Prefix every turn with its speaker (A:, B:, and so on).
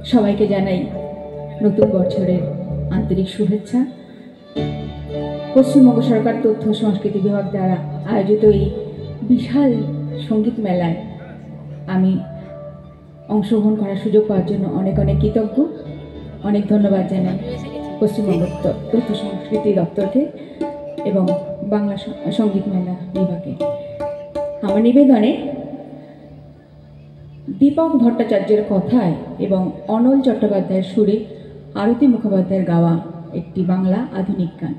A: সবাইকে জানাই নতুন বছরের আন্তরিক শুভেচ্ছা। পশ্চিমবঙ্গ সরকার তথ্য সংস্কৃতি বিভাগ দ্বারা আয়োজিত এই বিশাল সঙ্গীত মেলায় আমি অংশগ্রহণ করার সুযোগ পাওয়ার জন্য অনেক অনেক কৃতজ্ঞ। অনেক ধন্যবাদ জানাই পশ্চিমবঙ্গ তথ্য সংস্কৃতি দপ্তরকে এবং বাংলা সঙ্গীত মেলা বিভাগে। আমার নিবেদনে দীপক ভট্টাচার্যের কথায় এবং অনল চট্টোপাধ্যায়ের সুরে আরতি মুখোপাধ্যায়ের গাওয়া একটি বাংলা আধুনিক গান।